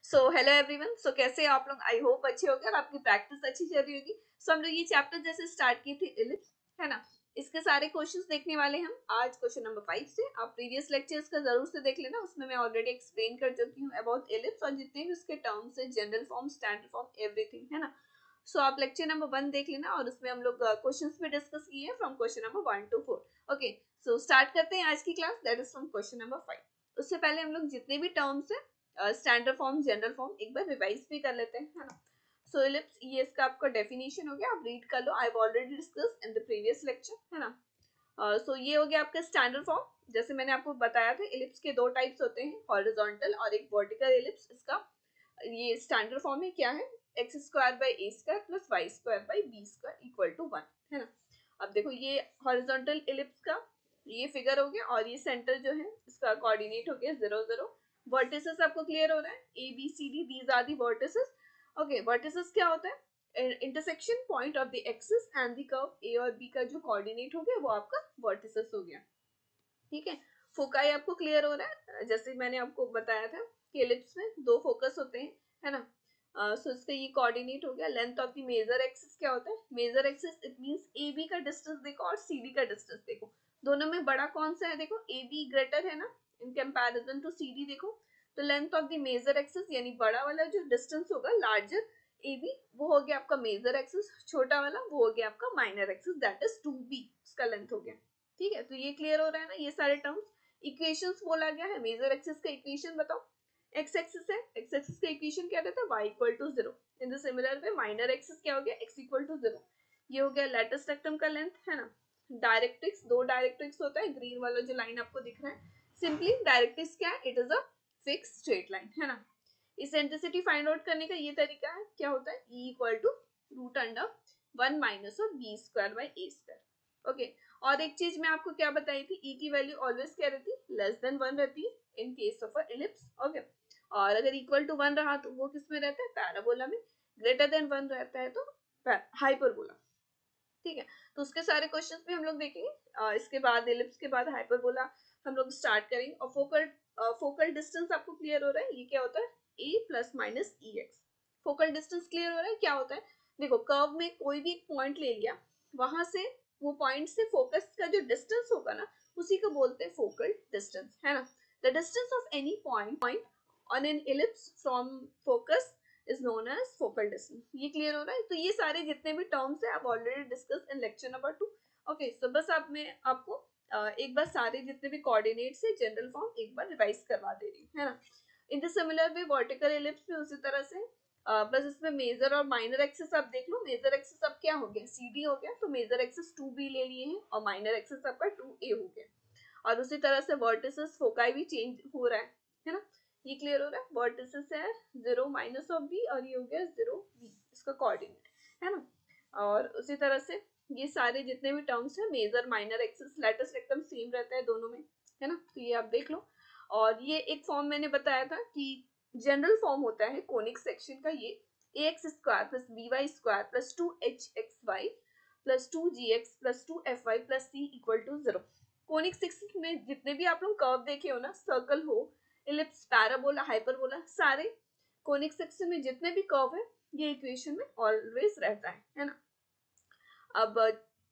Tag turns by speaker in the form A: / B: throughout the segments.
A: So hello everyone. सो कैसे हैं आप लोग? आई होप अच्छे होंगे और आपकी प्रैक्टिस अच्छी चल रही होगी। सो हम लोग ये चैप्टर जैसे स्टार्ट किए थे इलिप्स, है ना, इसके सारे क्वेश्चंस देखने वाले हम आज क्वेश्चन नंबर 5 से। आप प्रीवियस लेक्चर्स का जरूर से देख लेना, उसमें मैं ऑलरेडी एक्सप्लेन कर चुकी हूँ अबाउट इलिप्स और जितने भी उसके टर्म्स है, general form, standard form, everything, है ना। सो आप लेक्चर नंबर 1 देख लेना और उसमें हम लोग क्वेश्चंस भी डिस्कस किए हैं from question number 1 to 4। Okay, so start करते हैं आज की class, that is from question number 5। उससे पहले हम लोग जितने भी टर्म्स है, स्टैंडर्ड फॉर्म, जनरल फॉर्म, एक बार रिवाइज भी कर लेते हैं, है ना। सो इलिप्स, ये इसका आपका डेफिनेशन हो गया, आप रीड कर लो, I have already discussed in the previous lecture, है ना। सो ये हो गया आपका स्टैंडर्ड फॉर्म। जैसे मैंने आपको बताया था, इलिप्स के दो टाइप्स होते हैं, हॉरिजॉन्टल और एक वर्टिकल इलिप्स। इसका ये स्टैंडर्ड फॉर्म है, क्या है, x square by A square plus Y square by B square equal to 1, है ना। अब देखो, ये हॉरिजॉन्टल इलिप्स का ये फिगर हो गया और ये सेंटर जो है इसका कोऑर्डिनेट हो गया 0 0। वर्टिसेस आपको क्लियर हो रहा है, A B C D, these are the vertices. Okay, vertices क्या होता है? Intersection point of the axis and the curve A और बी का जो कोऑर्डिनेट हो गया वो आपका वर्टिसेस हो गया, ठीक है। फोकाई आपको क्लियर हो रहा है, जैसे मैंने आपको बताया था कि एलिप्स में दो फोकस होते हैं, है ना। सो इसका ये कोऑर्डिनेट हो गया। Length of the major axis क्या होता है? Major axis it means a b का डिस्टेंस देखो और सी डी का डिस्टेंस देखो, दोनों में बड़ा कौन सा है? देखो ए बी ग्रेटर है ना in comparison to c d. देखो, तो length of the major axis यानी बड़ा वाला जो डिस्टेंस होगा, लार्जर ए बी, वो हो गया आपका मेजर एक्सिस। छोटा वाला वो हो गया आपका minor axis, that is 2b, उसका लेंथ हो गया, ठीक है। तो ये क्लियर हो रहा है ना, ये सारे टर्म्स। इक्वेशंस बोला गया है, मेजर एक्सिस का इक्वेशन बताओ। एक्स एक्सिस है, एक्स एक्सिस का इक्वेशन क्या रहता है? y equal to 0। In the similar way minor axis क्या हो गया? x equal to 0। ये हो गया लेटेस्ट रेक्टम का लेंथ, है ना। डायरेक्ट्रिक्स, दो डायरेक्ट्रिक्स होता है, ग्रीन वाला जो लाइन आपको दिख रहा है, सिंपली डायरेक्ट्रिक्स क्या है? It is a fix straight line, है ना। इसेंट्रिसिटी फाइंड आउट करने का ये तरीका है, क्या होता है? e equal to root under 1 minus of b square by A square. Okay, और एक चीज मैं आपको क्या बताई थी, ई की वैल्यू ऑलवेज क्या रहती है? लेस देन 1 रहती है in case of a ellipse. Okay, और अगर इक्वल टू 1 रहा तो वो किस में रहता है? पैराबोला में। ग्रेटर देन 1 रहता है तो हाइपरबोला, ठीक है। तो उसके सारे क्वेश्चंस भी हम लोग देखेंगे। इसके बाद इलिप्स के बाद हाइपरबोला हम लोग स्टार्ट करेंगे। और फोकल डिस्टेंस आपको क्लियर हो रहा है, ये क्या होता है? ए प्लस माइनस ई एक्स। फोकल डिस्टेंस क्लियर हो रहा है, क्या होता है? देखो, कर्व में कोई भी एक पॉइंट ले लिया, वहां से वो पॉइंट से फोकस का जो डिस्टेंस होगा ना, उसी को बोलते हैं फोकल डिस्टेंस, है ना। The distance of any point on an ellipse from focus is known as focal distance. ये क्लियर हो रहा है? तो ये सारे जितने भी टर्म्स है आप already discuss in lecture number 2। Okay, so बस अब मैं आपको एक बार सारे जितने भी कोऑर्डिनेट्स है, जनरल फॉर्म एक बार रिवाइज करवा दे रही हूँ, है ना। इन the similar way vertical ellipse में उसी तरह से बस इसमें मेजर और माइनर एक्सिस आप देख लो। मेजर एक्सिस अब क्या हो गया? CD हो गया, तो मेजर एक्सिस 2b ले लिए हैं और माइनर एक्सिस आपका 2a हो गया। और उसी तरह से वर्टिसेस, फोकाई भी चेंज हो रहा है ना। ये क्लियर हो रहा है? वर्टिसेस है 0 माइनस ऑफ b और ये हो गया 0b, इसका कोऑर्डिनेट, है ना। और उसी तरह से ये सारे जितने भी टर्म्स है, मेजर माइनर एक्सिस लेटेस्ट एकदम सेम रहता है दोनों में, है ना। तो ये आप देख लो। और ये एक फॉर्म मैंने बताया था कि जनरल फॉर्म होता है कोनिक सेक्शन का, ये ax square plus by square plus 2hxy plus 2gx plus 2fy plus c equal to 0। Conic section में जितने भी आप लोग कर्व देखे हो ना, सर्कल हो, इलिप्स, पैराबोला, हाइपरबोला, सारे कोनिक सेक्शन में जितने भी कर्व है, ये इक्वेशन में ऑलवेज रहता है ना। अब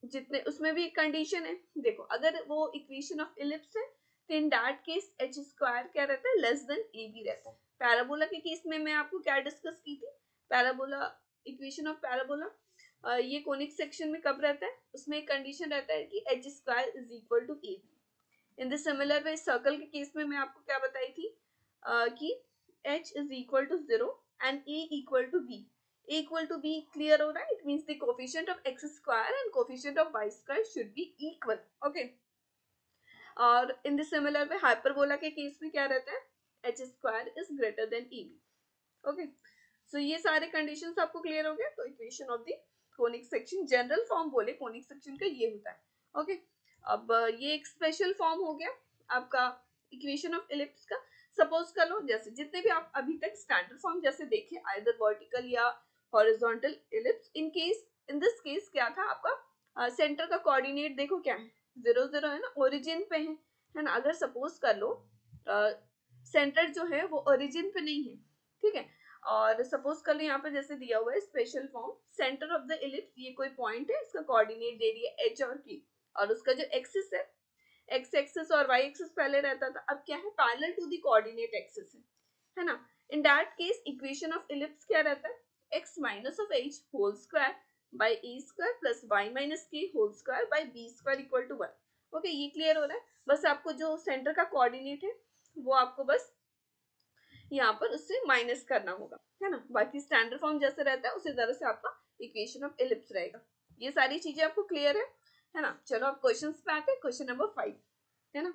A: जितने उसमें भी एक कंडीशन है, देखो, अगर वो इक्वेशन ऑफ इलिप्स है तो इन दैट केस एच स्क्वायर क्या रहता है? लेस देन ए बी रहता है। पैराबोला के केस में मैं आपको क्या डिस्कस की थी? पैराबोला, इक्वेशन ऑफ पैराबोला ये कोनिक सेक्शन में कब रहता है? उसमें एक कंडीशन रहता है कि h square is equal to a b. In the similar way circle के केस में मैं आपको क्या बताई थी कि h is equal to 0 and a equal to b. A equal to b clear हो रहा है? It means the coefficient of x square and coefficient of y square should be equal. Okay. और in the similar way hyperbola के case में क्या रहता है? h square is greater than ab. Okay. So ये सारे conditions आपको clear हो गए? तो equation of the conic section general form बोले conic section का ये होता है. Okay. अब ये एक स्पेशल फॉर्म हो गया आपका इक्वेशन ऑफ इलिप्स का। सपोज कर लो, जैसे जितने भी आप अभी तक स्टैंडर्ड फॉर्म जैसे देखे, आइदर वर्टिकल या horizontal ellipse, in this case क्या था आपका? सेंटर का कोऑर्डिनेट देखो क्या है? 0 0 है ना, ओरिजिन पे है ना। अगर सपोज कर लो सेंटर जो है वो ओरिजिन पे नहीं है, ठीक है। और सपोज कर लो यहाँ पर जैसे दिया हुआ है special form, centre of the ellipse, ये कोई पॉइंट है, इसका कोऑर्डिनेट दे दिया एच और की, और उसका जो एक्सिस है, एक्स एक्सिस और वाई एक्सिस पहले रहता था, अब क्या है, parallel to the coordinate axis है ना। In that case equation of ellipse क्या रहता है, x minus of h whole square by A square plus y minus K whole square by B square equal to 1। Okay, ये clear हो रहा है। बस आपको जो सेंटर का कोऑर्डिनेट है वो आपको बस यहाँ पर उससे माइनस करना होगा, है ना। बाकी स्टैंडर्ड फॉर्म जैसे रहता है उसी तरह से आपका इक्वेशन ऑफ इलिप्स रहेगा। ये सारी चीजें आपको क्लियर है ना। चलो अब क्वेश्चंस पे आते हैं। क्वेश्चन नंबर 5 है ना।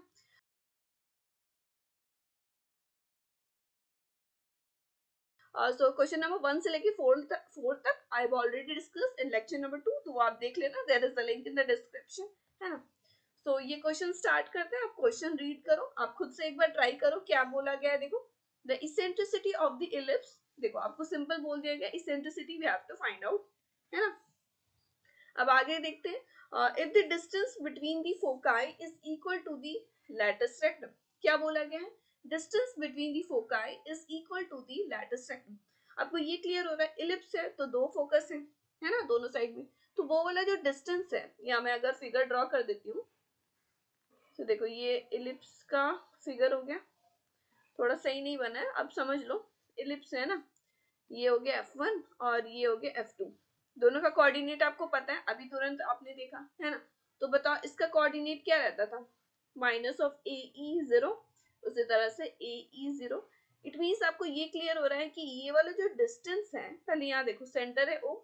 A: सो क्वेश्चन नंबर 1 से लेके 4 तक I have already discuss in lecture number 2, तो आप देख लेना, there is the link in the description, है ना। तो ये क्वेश्चन स्टार्ट करते हैं। आप क्वेश्चन रीड करो, आप खुद से एक बार ट्राई करो क्या बोला गया है। देखो, the eccentricity of the ellipse, देखो आपको सिंपल बोल दिया गया eccentricity we have to find out, है ना। अब आगे देखते हैं, if the distance between the foci is equal to the latus rectum, क्या बोला गया है, distance between the foci is equal to the latus rectum. आपको ये क्लियर हो रहा है, इलिप्स है तो दो फोकस है ना, दोनों साइड में, तो वो वाला जो डिस्टेंस है, या मैं अगर फिगर ड्रॉ कर देती हूँ, तो देखो ये इलिप्स का फिगर हो गया, थोड़ा सही नहीं बना है, अब समझ लो। इलिप्स है ना, ये हो गया F1 और ये हो गया F2, दोनों का कोऑर्डिनेट आपको पता है, अभी तुरंत आपने देखा है ना। तो बताओ इसका कोऑर्डिनेट क्या रहता था, माइनस ऑफ AE0, उसी तरह से AE0। इट मीन्स आपको ये क्लियर हो रहा है कि ये वाला जो डिस्टेंस है, पहले यहाँ देखो सेंटर है O,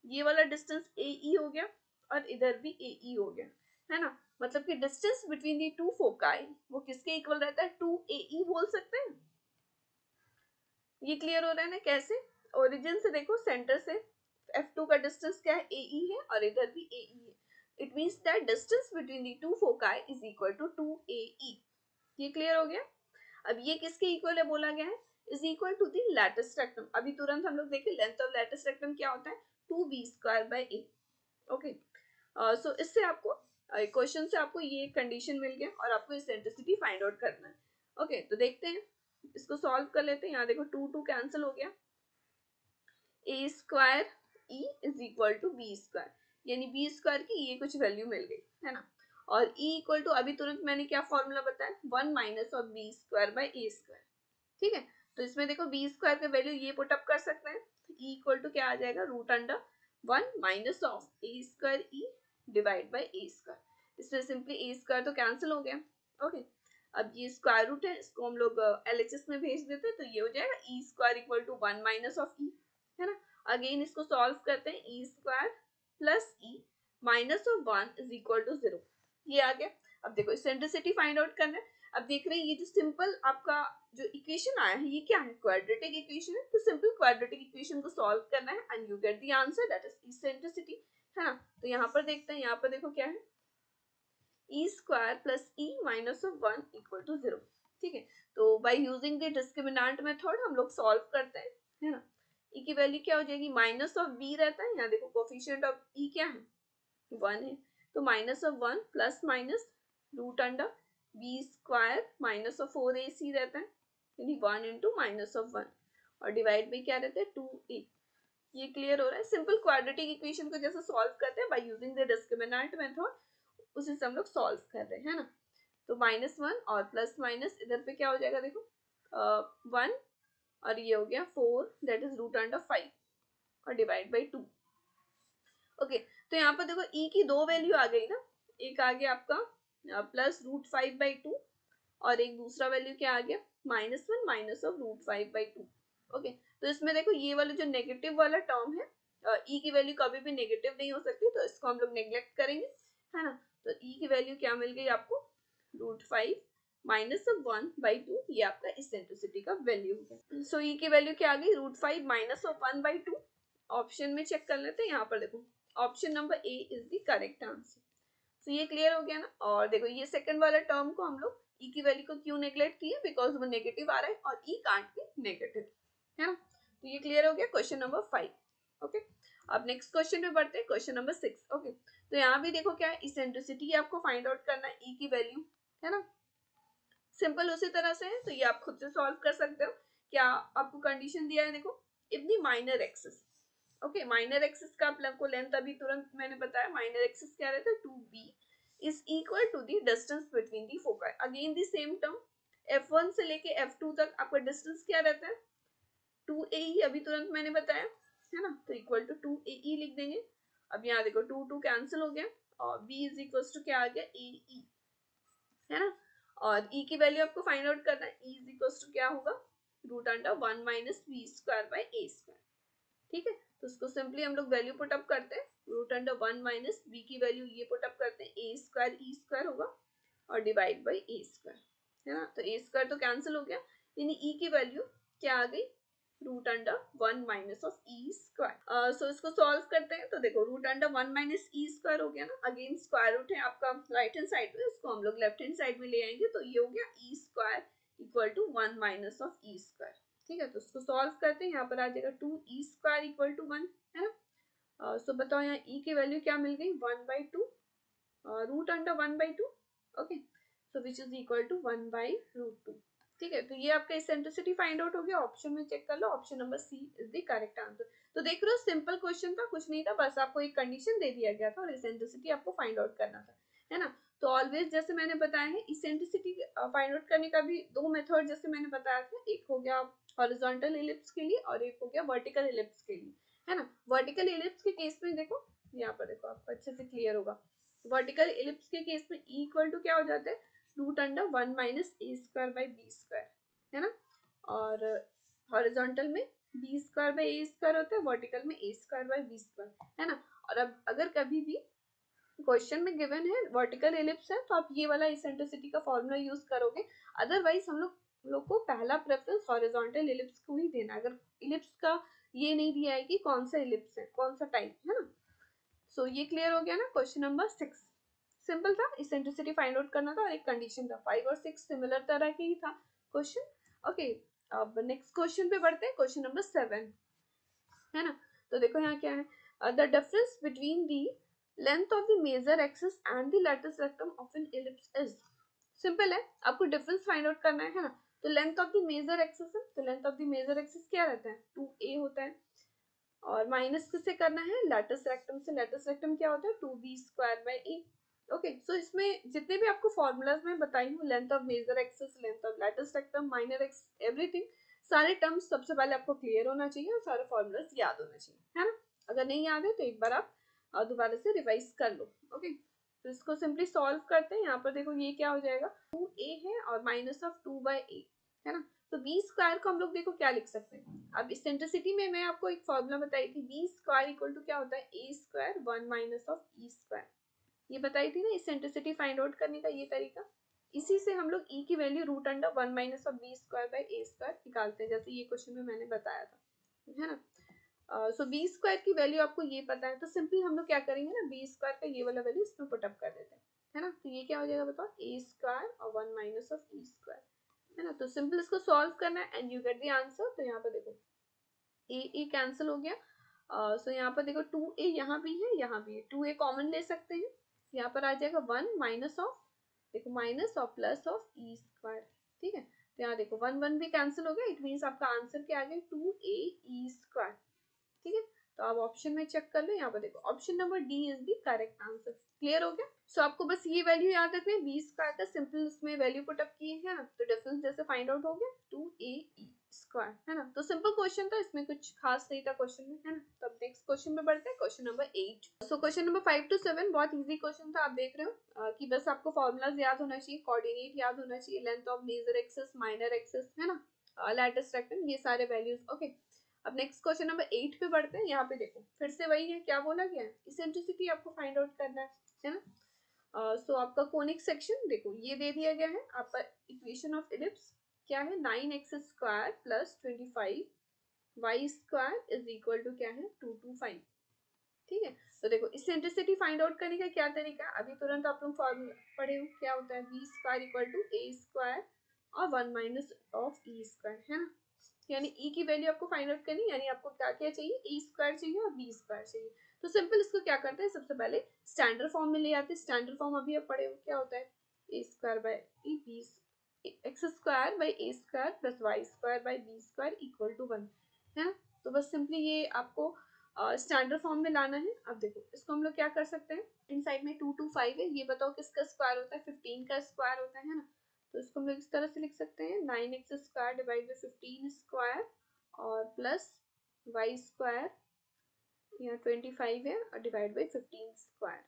A: ये वाला डिस्टेंस AE हो गया और इधर भी AE हो गया, है ना। मतलब कि distance between the two foci वो किसके इक्वल रहता है, 2AE बोल सकते हैं। ये क्लियर हो रहा है ना कैसे, ओरिजिन से देखो, सेंटर से F2 का डिस्टेंस क्या है, AE है, और इधर भी AE है। It means that distance between the two foci is equal to 2AE। ये क्लियर हो गया। अब ये किसके इक्वल है बोला गया है, is equal to the latus rectum. अभी तुरंत हम लोग देखें लेंथ ऑफ लैटिस रेक्टम क्या होता है, 2b square by a। Okay, so इससे आपको क्वेश्चन से आपको ये कंडीशन मिल गया और आपको इसेंट्रिसिटी फाइंड आउट करना है। ओके, तो देखते हैं, इसको सॉल्व कर लेते हैं। यहाँ देखो 2 कैंसिल हो गया, A square E is equal to B square, यानी बी स्क्वायर की ये कुछ वैल्यू मिल गई, है ना। और ई इक्वल टू, अभी तुरंत मैंने क्या फॉर्मूला बताया, 1 minus of b square by A square. ठीक है, तो इसमें देखो बी स्क्वायर का वैल्यू ये पुट अप कर सकते हैं, ई इक्वल टू क्या आ जाएगा, root under 1 minus of a square e divide by A square. इसमें सिंपली ए स्क्वायर तो कैंसिल हो गया। ओके, अब ये स्क्वायर रूट है, इसको हम लोग LHS में भेज देते हैं, तो ये हो जाएगा E square equal to 1 minus of E, है ना। अगेन इसको सॉल्व करते हैं, E square plus E minus of 1 is equal to 0, ये आ गया। अब देखो इसेंट्रिसिटी फाइंड आउट करना है। अब देख रहे हैं ये जो सिंपल आपका जो इक्वेशन आया है ये क्या है, क्वाड्रेटिक इक्वेशन है, तो सिंपल क्वाड्रेटिक इक्वेशन को सॉल्व करना है and you get the answer, that is eccentricity, है ना। तो यहाँ पर देखते हैं, यहाँ पर देखो क्या है, E square plus E minus of 1 equal to 0। ठीक है, तो by using the discriminant method हम लोग सॉल्व करते हैं, है ना। ई की वैल्यू क्या हो जाएगी, माइनस ऑफ बी रहता है, यहाँ देखो कोफिशिएंट ऑफ ई क्या है, 1 है, तो minus of 1 plus minus root under b square minus of 4ac रहता है, यानी 1 इंटू माइनस ऑफ 1, और डिवाइड में क्या रहता है 2a। ये क्लियर हो रहा है। सिंपल क्वाड्रेटिक इक्वेशन को जैसे सॉल्व करते हैं bye using the discriminant method, उसी से हम लोग सॉल्व कर रहे हैं, है ना। तो -1 और प्लस माइनस इधर पे क्या हो जाएगा, देखो 1 और ये हो गया 4, दैट इज रूट अंडर 5 और डिवाइड बाई 2। ओके, तो यहाँ पर देखो ई की दो वैल्यू आ गई ना, एक आ गया आपका प्लस रूट 5 बाई 2 और एक दूसरा वैल्यू क्या आ गया, -1 minus of root 5 by 2। Okay, तो इसमें देखो ये वाला जो नेगेटिव वाला टर्म है, ई की वैल्यू कभी भी नेगेटिव नहीं हो सकती, तो इसको हम लोग नेग्लेक्ट करेंगे, है ना। तो ई की वैल्यू क्या मिल गई आपको, रूट 5 माइनस ऑफ 1 बाई 2, ये आपका इसेंट्रिसिटी का वैल्यू है। सो ई की वैल्यू क्या आ गई, root 5 minus of 1 by 2। Option में चेक कर लेते हैं, यहाँ पर देखो option number a is the correct answer. तो ये क्लियर हो गया ना। और देखो ये सेकंड वाला टर्म को हम लोग ई की वैल्यू को क्यों नेग्लेक्ट किया, बिकॉज वो नेगेटिव आ रहा है और ई कांट बी नेगेटिव, है ना। तो ये क्लियर हो गया क्वेश्चन नंबर 5। ओके, अब नेक्स्ट क्वेश्चन पे बढ़ते हैं, क्वेश्चन नंबर 6। ओके, तो यहाँ भी देखो क्या है, इसेंट्रिसिटी आपको फाइंड आउट करना है, ई की वैल्यू, है ना। सिंपल उसी तरह से है, तो ये आप खुद से सॉल्व कर सकते हो। क्या आपको कंडीशन दिया है, देखो if the minor axis, okay minor axis का आपको लेंथ अभी तुरंत मैंने बताया, माइनर एक्सिस क्या रहता है 2b is equal to the distance between the foci. Again the same term, f1 से लेके f2 तक आपका डिस्टेंस क्या रहता है 2ae, अभी तुरंत मैंने बताया है ना, तो इक्वल टू 2ae लिख देंगे। अब यहाँ देखो 2 कैंसिल हो गया और b इज इक्वल टू क्या आ गया ae, है ना, और e की वैल्यू आपको फाइंड आउट करना है, e इज इक्वल टू क्या होगा root under 1 minus b square by A square, ठीक है। तो उसको सिंपली हम लोग वैल्यू पुट अप करते हैं, रूट अंडर 1 माइनस बी की वैल्यू ये पुट अप करते हैं, ए स्क्वायर ई स्क्वायर होगा और डिवाइड बाई ए स्क्वायर, है ना, तो ए स्क्वायर तो कैंसिल हो गया, यानी ई की वैल्यू क्या आ गई root under 1 minus of E square. So इसको सॉल्व करते हैं, तो देखो root under 1 minus E square हो गया ना, अगेन स्क्वायर रूट है आपका राइट हैंड साइड में, उसको हम लोग लेफ्ट हैंड साइड में ले आएंगे, तो ये हो गया E square equal to 1 minus of E square, ठीक है। तो उसको सॉल्व करते हैं, यहाँ पर आ जाएगा 2e स्क्वायर इक्वल टू 1, है ना। सो बताओ यहाँ e की वैल्यू क्या मिल गई 1/2 root under 1/2, okay, so which is equal to 1/√2, ठीक है। तो ये आपका इसेंट्रिसिटी फाइंड आउट हो गया, ऑप्शन में चेक कर लो, option number C is the correct answer. तो देख रहे हो सिंपल क्वेश्चन था, कुछ नहीं था, बस आपको एक कंडीशन दे दिया गया था और इसेंट्रिसिटी आपको फाइंड आउट करना था, है ना। तो ऑलवेज जैसे मैंने बताया है इसेंट्रिसिटी फाइंड आउट करने का भी दो मेथड जैसे मैंने बताया था, एक हो गया हॉरिजॉन्टल इलिप्स के लिए और एक हो गया वर्टिकल इलिप्स के लिए, है ना। वर्टिकल इलिप्स के केस में देखो यहाँ पर देखो आपको अच्छे से क्लियर होगा, वर्टिकल इलिप्स के केस में ई इक्वल टू क्या हो जाता है root under 1 minus a square by B square, है ना, और हॉरिजॉन्टल में b square by A square होता है, वर्टिकल में a square by B square, है ना। और अब अगर कभी भी क्वेश्चन में गिवन है वर्टिकल इलिप्स है तो आप ये वाला इसेंट्रिसिटी का फॉर्मूला यूज करोगे, अदरवाइज हम लोग को पहला प्रेफरेंस हॉरिजॉन्टल इलिप्स को ही देना, अगर इलिप्स का ये नहीं दिया है कि कौन सा इलिप्स है कौन सा टाइप, है ना। सो ये क्लियर हो गया ना। क्वेश्चन नंबर 6 सिंपल था, इसेंट्रिसिटी फाइंड आउट करना था और एक कंडीशन था, 5 और 6 सिमिलर तरह के ही था क्वेश्चन, ओके। अब नेक्स्ट क्वेश्चन पे बढ़ते हैं, क्वेश्चन नंबर 7, है ना। तो देखो यहाँ क्या है, the difference between the length of the major axis and the latus rectum of an ellipse is, simple है, आपको डिफरेंस फाइंड आउट करना है ना। तो length of the major axis है, तो length of the major axis क्या रहता है 2a होता है, और माइनस किससे करना है लैटिस रेक्टम से, लैटिस रेक्टम क्या होता है 2b square by A, okay. So इसमें जितने भी आपको फॉर्मूलाज में बताई हूँ, length of major axis, length of latus rectum, minor axis, everything, सारे टर्म्स सबसे पहले आपको क्लियर होना चाहिए और सारे फॉर्मूलाज याद होना चाहिए, है ना। अगर नहीं याद है तो एक बार आप दोबारा से रिवाइज कर लो, ओके। तो इसको सिंपली सॉल्व करते हैं, यहाँ पर देखो ये क्या हो जाएगा 2a है और माइनस ऑफ 2/a, है ना। तो बी स्क्वायर को हम लोग देखो क्या लिख सकते हैं, अब इसेंट्रिसिटी में मैं आपको एक फॉर्मूला बताई थी, बी स्क्वायर इक्वल टू क्या होता है A square 1 minus of E square, ये बताई थी ना इसेंट्रिसिटी फाइंड आउट करने का ये तरीका। इसी से हम लोग ई की value root under 1 minus of b square by A square निकालते हैं, जैसे ये क्वेश्चन में मैंने बताया था, है ना। सो बी स्क्वायर की वैल्यू आपको ये पता है, तो सिंपली हम लोग क्या करेंगे ना बी स्क्वायर का ये वाला वैल्यू इसमें पुट अप कर देते हैं, है ना। तो ये क्या हो जाएगा बताओ ए स्क्वायर और 1 माइनस ऑफ ई स्क्वायर, है ना। तो सिंपल इसको सॉल्व करना है and you get the answer. तो यहाँ पर देखो ए कैंसिल हो गया, सो यहाँ पर देखो 2a यहाँ भी है यहाँ भी है, 2a कॉमन ले सकते हैं, यहाँ पर आ जाएगा 1 माइनस ऑफ, देखो माइनस और प्लस ऑफ ई स्क्वायर, ठीक है। तो यहाँ देखो 1 1 भी कैंसिल हो गया, इट मीन्स आपका आंसर क्या आ गया 2a ई स्क्वायर, ठीक है। तो आप ऑप्शन में चेक कर लो, यहाँ पर देखो option number D is the correct answer, clear हो गया। सो आपको बस ये वैल्यू याद रखनी है, बी स्क्वायर का सिंपल उसमें वैल्यू पुट अप किए है ना, तो डिफरेंस जैसे फाइंड आउट हो गया 2a स्क्वायर, है ना। तो सिंपल क्वेश्चन था, इसमें कुछ खास नहीं था क्वेश्चन में, है ना। तो अब नेक्स्ट क्वेश्चन पे बढ़ते हैं, question number 8। So question number 5 to 7 बहुत इजी क्वेश्चन था, आप देख रहे हो कि बस आपको फॉर्मूलाज याद होना चाहिए, कोऑर्डिनेट याद होना चाहिए, length of major axis, minor axis, है ना, लैटिस रेक्टम, ये सारे वैल्यूज, ओके। अब नेक्स्ट क्वेश्चन नंबर 8 पे बढ़ते हैं, यहाँ पे देखो फिर से वही है, क्या बोला गया है इसेंट्रिसिटी आपको फाइंड आउट करना है ना। सो आपका कोनिक सेक्शन देखो ये दे दिया गया है, आपका इक्वेशन ऑफ इलिप्स क्या है 9x square plus 25 y square is equal to क्या है 225, ठीक है। तो देखो इसेंट्रिसिटी फाइंड आउट करने का क्या तरीका है, अभी तुरंत आप लोग फॉर्मूला पढ़े हो, क्या होता है b square equal to a square और 1 माइनस ऑफ ई स्क्वायर, है ना। यानी e की वैल्यू आपको फाइंड आउट करनी, यानी आपको क्या क्या चाहिए ए स्क्वायर चाहिए और बी स्क्वायर चाहिए। तो सिंपल इसको क्या करते हैं, सबसे पहले स्टैंडर्ड फॉर्म में ले आते हैं, स्टैंडर्ड फॉर्म अभी आप पढ़े हो क्या होता है A square by B X square by A square plus Y square by B square equal to 1 है। तो बस सिंपली ये आपको स्टैंडर्ड फॉर्म में लाना है। अब देखो इसको हम लोग क्या कर सकते हैं, इन साइड में 2 2 5 है, ये बताओ किसका स्क्वायर होता है, 15 का स्क्वायर होता है ना। तो इसको हम लोग इस तरह से लिख सकते हैं 9x square divide by 15 square और प्लस वाई स्क्वायर, यहाँ 25 है, और divide by 15 square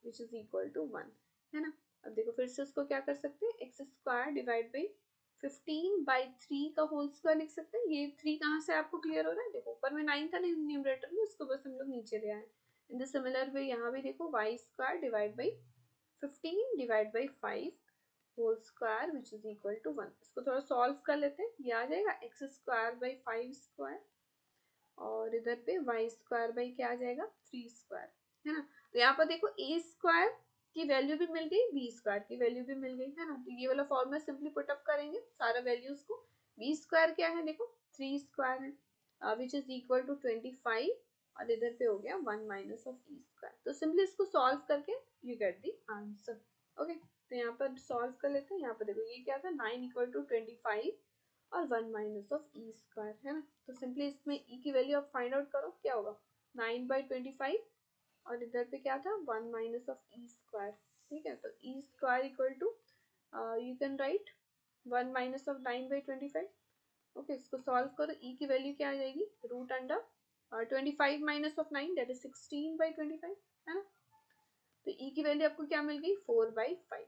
A: which is equal to 1 है ना। अब देखो फिर से उसको क्या कर सकते हैं, x square divide by 15 by 3 का होल स्क्वायर लिख सकते हैं। ये 3 कहाँ से आपको क्लियर हो रहा है, देखो ऊपर में 9 था न्यूमरेटर में, उसको बस हम लोग नीचे ले आए। इन द सिमिलर वे यहाँ भी देखो y square divide by 15 divide by 5 whole square which is equal to 1। इसको थोड़ा सॉल्व कर लेते हैं, ये आ जाएगा एक्स स्क्वायर बाई 5 स्क्वायर और इधर पे वाई स्क्वायर बाई क्या आ जाएगा 3 स्क्वायर है ना। तो यहाँ पर देखो ए स्क्वायर की वैल्यू भी मिल गई, बी स्क्वायर की वैल्यू भी मिल गई है ना। तो ये वाला फॉर्मूला सिंपली पुटअप करेंगे सारा वैल्यूज को। बी स्क्वायर क्या है, देखो 3 स्क्वायर है विच इज इक्वल टू 25 और इधर पे हो गया 1 माइनस ऑफ ई स्क्वायर। तो सिंपली इसको सॉल्व करके you get the answer. Okay, तो यहाँ पर सॉल्व कर लेते हैं। यहाँ पर देखो ये क्या था 9 इक्वल टू 25 और 1 माइनस ऑफ ई स्क्वायर है ना। तो सिंपली इसमें ई की वैल्यू आप फाइंड आउट करो, क्या होगा 9/25 और इधर पे क्या था 1 माइनस ऑफ ई स्क्वायर। ठीक है, तो E square equal to you can write 1 minus of 9/25। Okay, इसको सॉल्व करो, ई की वैल्यू क्या आ जाएगी root under 25 minus of 9 that is 16/25 है ना। तो ई की वैल्यू आपको क्या मिल गई 4/5।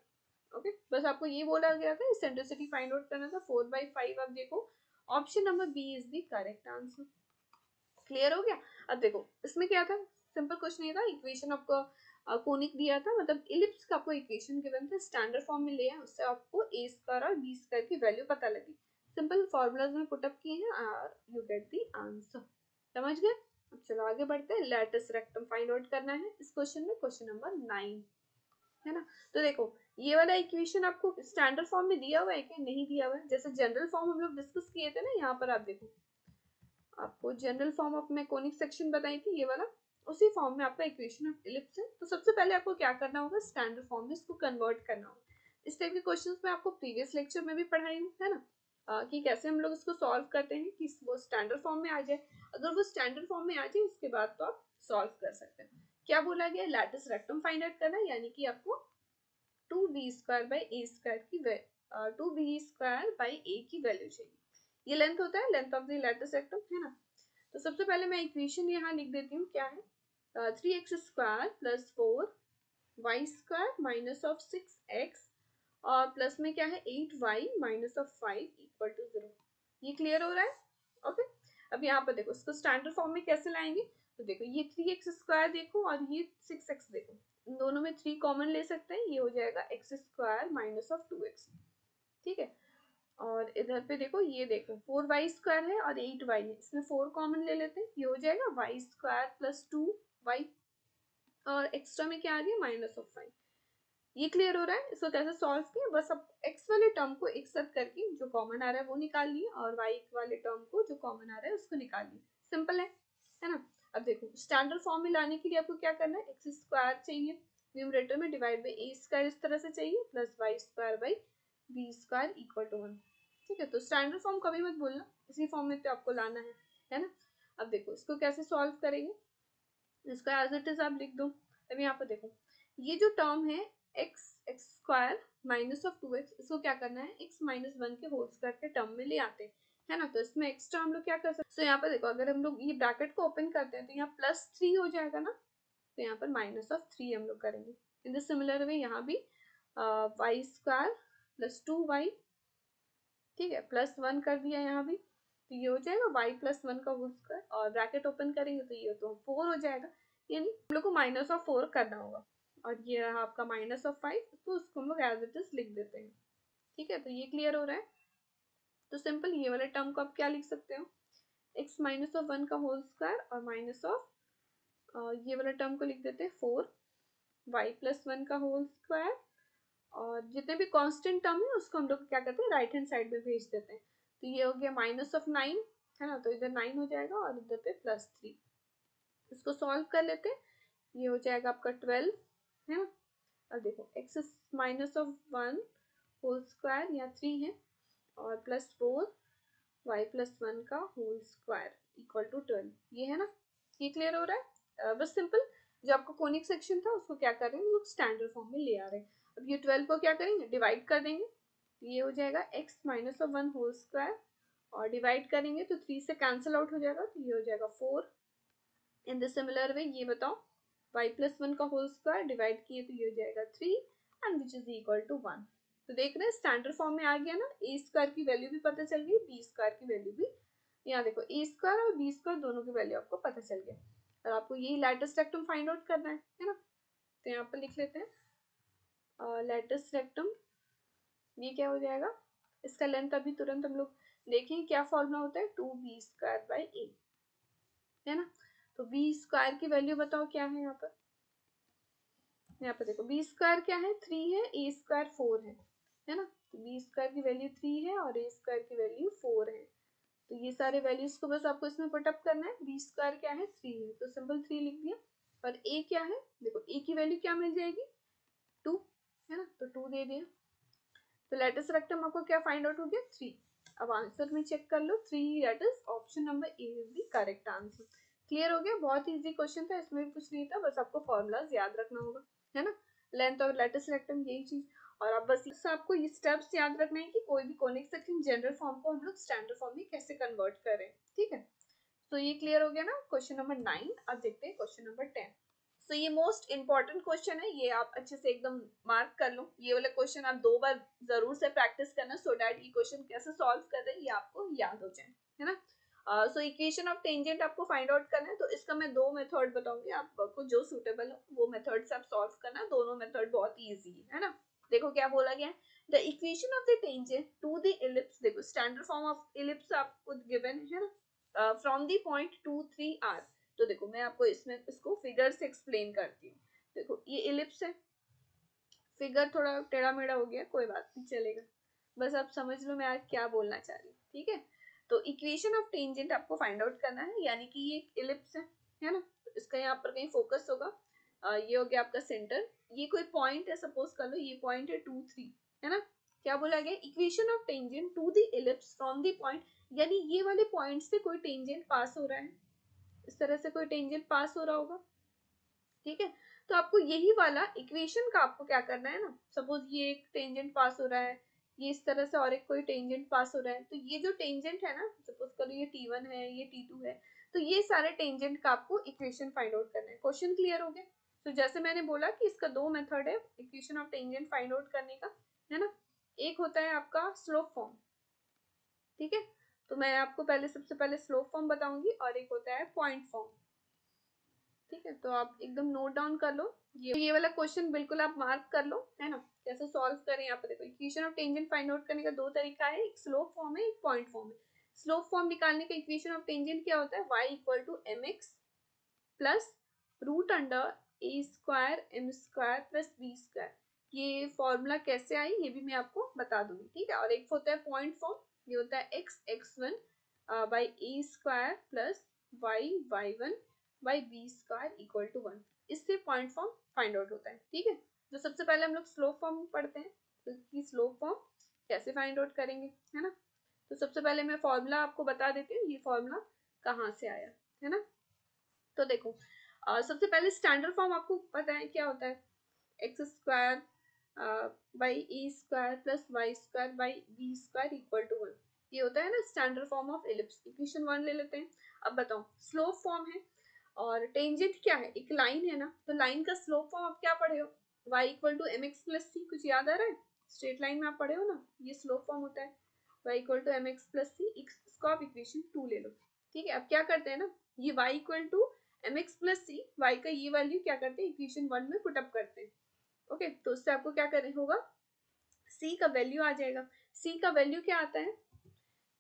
A: ओके, बस आपको ये बोला गया था इसेंट्रिसिटी फाइंड आउट करना था 4/5। अब देखो option number b is the correct answer. Clear हो गया। अब देखो इसमें क्या था, सिंपल कुछ नहीं था, इक्वेशन आपको कोनिक दिया था, मतलब इलिप्स का आपको इक्वेशन गिवन था, स्टैंडर्ड फॉर्म में लिया है, उससे आपको ए स्क्वायर और बी स्क्वायर की वैल्यू पता लगी। सिंपल फॉर्मूलाज में पुटअप किए हैं और यू गेट द आंसर। समझ गए। अब चलो आगे बढ़ते हैं, लैटिस रेक्टम फाइंड आउट करना है इस क्वेश्चन में, क्वेश्चन नंबर 9 है ना। तो देखो ये वाला इक्वेशन आपको स्टैंडर्ड फॉर्म में दिया हुआ है कि नहीं दिया हुआ है, जैसे जनरल फॉर्म हम लोग डिस्कस किए थे ना, यहाँ पर आप देखो आपको जनरल फॉर्म ऑफ मैं कोनिक सेक्शन बताई थी ये वाला, उसी फॉर्म में आपका इक्वेशन ऑफ इलिप्स है। तो सबसे पहले आपको क्या करना होगा, स्टैंडर्ड फॉर्म में इसको कन्वर्ट करना होगा। इस टाइप के क्वेश्चंस में आपको प्रीवियस लेक्चर में भी पढ़ाई हूँ है ना, कि कैसे हम लोग इसको सॉल्व करते हैं कि वो स्टैंडर्ड फॉर्म में आ जाए। अगर वो स्टैंडर्ड फॉर्म में आ जाए उसके बाद तो आप सॉल्व कर सकते हैं। क्या बोला गया, लैटिस रेक्टम फाइंड आउट करना है, यानी कि आपको 2b square by A square की 2b स्क्वायर बाई ए की वैल्यू चाहिए। ये लेंथ होता है, length of the latus rectum है ना। तो सबसे पहले मैं इक्वेशन यहाँ लिख देती हूँ, क्या है 3x square plus 4y square minus of 6x और प्लस में क्या है 8y minus of 5 equal to 0। ये क्लियर हो रहा है। ओके, अब यहाँ पर देखो इसको स्टैंडर्ड फॉर्म में कैसे लाएंगे, तो देखो ये 3x स्क्वायर देखो और ये 6x देखो, इन दोनों में 3 कॉमन ले सकते हैं, ये हो जाएगा x square minus of 2x। ठीक है, और इधर पे देखो ये देखो 4y स्क्वायर है और 8y है, इसमें 4 कॉमन ले लेते हैं, ये हो जाएगा y स्क्वायर प्लस 2y और एक्स्ट्रा में क्या आ गया माइनस ऑफ 5। ये क्लियर हो रहा है। इसको कैसे सॉल्व किया, बस अब x वाले टर्म को एक साथ करके जो कॉमन आ रहा है वो निकाल लिए और y वाले टर्म को जो कॉमन आ रहा है उसको निकाल लिए, सिंपल है ना। अब देखो स्टैंडर्ड फॉर्म में लाने के लिए आपको क्या करना है, एक्स स्क्वायर चाहिए न्यूमरेटर में डिवाइड बाई ए स्क्वायर इस तरह से चाहिए plus Y square by B square equal to 1। ठीक है, तो स्टैंडर्ड फॉर्म कभी मत भूलना, इसी फॉर्म में तो आपको लाना है ना। अब देखो इसको कैसे सॉल्व करेंगे, इसको एज इट इज आप लिख दो। अब यहाँ पर देखो ये जो टर्म है x x square minus of 2x, इसको क्या करना है x माइनस 1 के होल स्क्वायर के टर्म में ले आते हैं है ना। तो इसमें एक्स्ट्रा हम लोग क्या कर सकते हैं, तो यहाँ पर देखो अगर हम लोग ये ब्रैकेट को ओपन करते हैं तो यहाँ +3 हो जाएगा ना, तो यहाँ पर माइनस ऑफ 3 हम लोग करेंगे। इन द सिमिलर वे यहाँ भी वाई स्क्वायर प्लस 2y, ठीक है, +1 कर दिया यहाँ भी, तो ये हो जाएगा y प्लस 1 का होल स्क्वायर और ब्रैकेट ओपन करेंगे तो ये तो 4 हो जाएगा, यानी हम लोग को माइनस ऑफ 4 करना होगा। और ये रहा आपका माइनस ऑफ 5, तो उसको हम लोग एज इट इज लिख देते हैं। ठीक है, तो ये क्लियर हो रहा है। तो सिंपल ये वाले टर्म को आप क्या लिख सकते हो, x माइनस ऑफ 1 का होल स्क्वायर और माइनस ऑफ ये वाला टर्म को लिख देते हैं 4y प्लस 1 का होल स्क्वायर और जितने भी कांस्टेंट टर्म है उसको हम लोग क्या करते हैं राइट हैंड साइड में भेज देते हैं। तो ये हो गया माइनस ऑफ 9 है ना, तो इधर 9 हो जाएगा और इधर पे +3। इसको सॉल्व कर लेते हैं, ये हो जाएगा आपका 12 है ना। अब देखो x minus of 1 whole square या 3 है और प्लस 4y+1 का होल स्क्वायर इक्वल टू 12। ये है ना, ये क्लियर हो रहा है? बस सिंपल, जो आपका कोनिक सेक्शन था उसको क्या कर रहे हैं हम लोग स्टैंडर्ड फॉर्म में ले आ रहे हैं। अब ये 12 को क्या करेंगे, डिवाइड कर देंगे, ये हो जाएगा x-1 होल स्क्वायर और डिवाइड करेंगे तो 3 से कैंसिल आउट हो जाएगा, तो ये हो जाएगा 4। इन द सिमिलर वे ये बताओ y+1 का होल स्क्वायर डिवाइड किए तो ये हो जाएगा 3 and which is equal to 1। तो देख रहे हैं स्टैंडर्ड फॉर्म में आ गया ना, ए स्क्वायर की वैल्यू भी पता चल गई, बी स्क्वायर की वैल्यू भी, यहाँ देखो ए स्क्वायर और बी स्क्वायर दोनों की वैल्यू आपको पता चल गया। और आपको यही लैटिस रेक्टम फाइंड आउट करना है ना, तो यहाँ पर लिख लेते हैं लैटिस रेक्टम, ये क्या हो जाएगा, इसका लेंथ अभी तुरंत हम लोग देखें क्या फॉर्मूला होता है, 2b² है ना। तो बी स्क्वायर की वैल्यू बताओ क्या है यहाँ पर देखो बी स्क्वायर क्या है, 3 है, ए स्क्वायर 4 है ना। तो बी स्क्वायर की वैल्यू 3 है और ए स्क्वायर की वैल्यू 4 है। तो ये सारे वैल्यूज को बस आपको इसमें पुटअप करना है। बी स्क्वायर क्या है, 3 है, तो सिंपल 3 लिख दिया। और ए क्या है, देखो ए की वैल्यू क्या मिल जाएगी, 2 है ना, तो 2 दे दिया। तो लैटिस रेक्टम आपको क्या फाइंड आउट हो गया, 3। अब आंसर में चेक कर लो, 3, that is option number a is the correct answer. Clear हो गया, बहुत इजी क्वेश्चन था, इसमें भी कुछ नहीं था, बस आपको फॉर्मूलाज याद रखना होगा, है ना, लेंथ और लैटिस रेक्टम यही चीज। और अब बस आपको ये स्टेप्स याद रखना है कि कोई भी कोनिक सेक्शन जनरल फॉर्म को हम लोग स्टैंडर्ड फॉर्म में कैसे कन्वर्ट करें, ठीक है। तो ये क्लियर हो गया ना क्वेश्चन नंबर 9। अब देखते हैं क्वेश्चन नंबर 10। सो ये मोस्ट इंपॉर्टेंट क्वेश्चन है, ये आप अच्छे से एकदम मार्क कर लो। ये वाले क्वेश्चन आप 2 बार जरूर से प्रैक्टिस करना, सो दैट ये क्वेश्चन कैसे सॉल्व कर रहे हैं ये आपको याद हो जाए, है ना। सो इक्वेशन ऑफ टेंजेंट आपको फाइंड आउट करना है, तो इसका मैं 2 मेथड बताऊंगी, आपको जो सूटेबल हो वो मेथड से आप सॉल्व करना। दोनों मेथड बहुत ईजी है ना। देखो क्या बोला गया है, the equation of the tangent to the ellipse, देखो स्टैंडर्ड फॉर्म ऑफ इलिप्स आपको गिवन है ना, फ्रॉम द पॉइंट 2, 3 आर। तो देखो मैं आपको इसमें इसको फिगर से एक्सप्लेन करती हूँ। देखो ये इलिप्स है, फिगर थोड़ा टेढ़ा मेढ़ा हो गया, कोई बात नहीं चलेगा, बस आप समझ लो मैं आज क्या बोलना चाह रही हूँ, ठीक है। तो इक्वेशन ऑफ टेंजेंट आपको फाइंड आउट करना है, यानी कि ये इलिप्स है ना, तो इसका यहाँ पर कहीं फोकस होगा, ये हो गया आपका सेंटर, ये कोई पॉइंट है, सपोज कर लो ये पॉइंट है 2, 3, है ना। क्या बोला गया, equation of tangent to the ellipse from the point, यानी ये वाले पॉइंट से कोई टेंजेंट पास हो रहा है, इस तरह से कोई टेंजेंट पास हो रहा होगा, ठीक है। तो आपको यही वाला इक्वेशन का आपको क्या करना है ना, सपोज ये एक टेंजेंट पास हो रहा है, ये इस तरह से और एक कोई टेंजेंट पास हो रहा है, तो ये जो टेंजेंट है ना, सपोज करो ये T1 है, ये T2 है, तो ये सारे टेंजेंट का आपको इक्वेशन फाइंड आउट करना है। क्वेश्चन क्लियर हो गया। तो जैसे मैंने बोला कि इसका 2 मेथड है equation of tangent find out करने का, है ना। एक होता है आपका स्लोप फॉर्म, ठीक है, तो मैं आपको पहले सबसे पहले स्लोप फॉर्म बताऊंगी, और एक होता है पॉइंट फॉर्म, ठीक है। तो आप एकदम नोट डाउन कर लो, ये वाला क्वेश्चन बिल्कुल आप मार्क कर लो, है ना। कैसे सॉल्व करें, यहाँ पे देखो equation of tangent find out करने का 2 तरीका है, एक स्लोप फॉर्म है, एक पॉइंट फॉर्म है। स्लोप फॉर्म निकालने का इक्वेशन ऑफ टेंजेंट क्या होता है, y=mx plus root under a² m² + b²। ये फॉर्मूला कैसे आई ये भी मैं आपको बता दूंगी, ठीक है। और एक होता है पॉइंट फॉर्म, ये होता है x(x1/a² + y(y1/b² = 1। इससे पॉइंट फॉर्म फाइंड आउट होता है, ठीक है। तो सबसे पहले हम लोग स्लोप फॉर्म पढ़ते हैं, तो इसकी स्लोप फॉर्म कैसे फाइंड आउट करेंगे, है ना। तो सबसे पहले मैं फॉर्मूला आपको बता देती हूँ, ये फॉर्मूला कहाँ से आया, है ना। तो देखो सबसे पहले स्टैंडर्ड फॉर्म आपको पता है क्या होता है, x² by a² + y² by b² = 1। ये होता है ना standard form of ellipse. Equation 1 ले लेते हैं। अब बताओ स्लोप फॉर्म है और टेंजेंट क्या है, एक लाइन है ना, तो लाइन का स्लोप फॉर्म आप क्या पढ़े हो, y = mx + c। कुछ याद आ रहा है, स्ट्रेट लाइन में आप पढ़े हो ना, ये स्लोप फॉर्म होता है y = mx + c। इसको आप इक्वेशन 2 ले लो, ठीक है। अब क्या करते हैं ना, ये y = mx + c, y का ये वैल्यू क्या करते हैं इक्वेशन 1 में पुट अप करते हैं, ओके। तो उससे आपको क्या करना होगा, c का वैल्यू आ जाएगा। c का वैल्यू क्या आता है,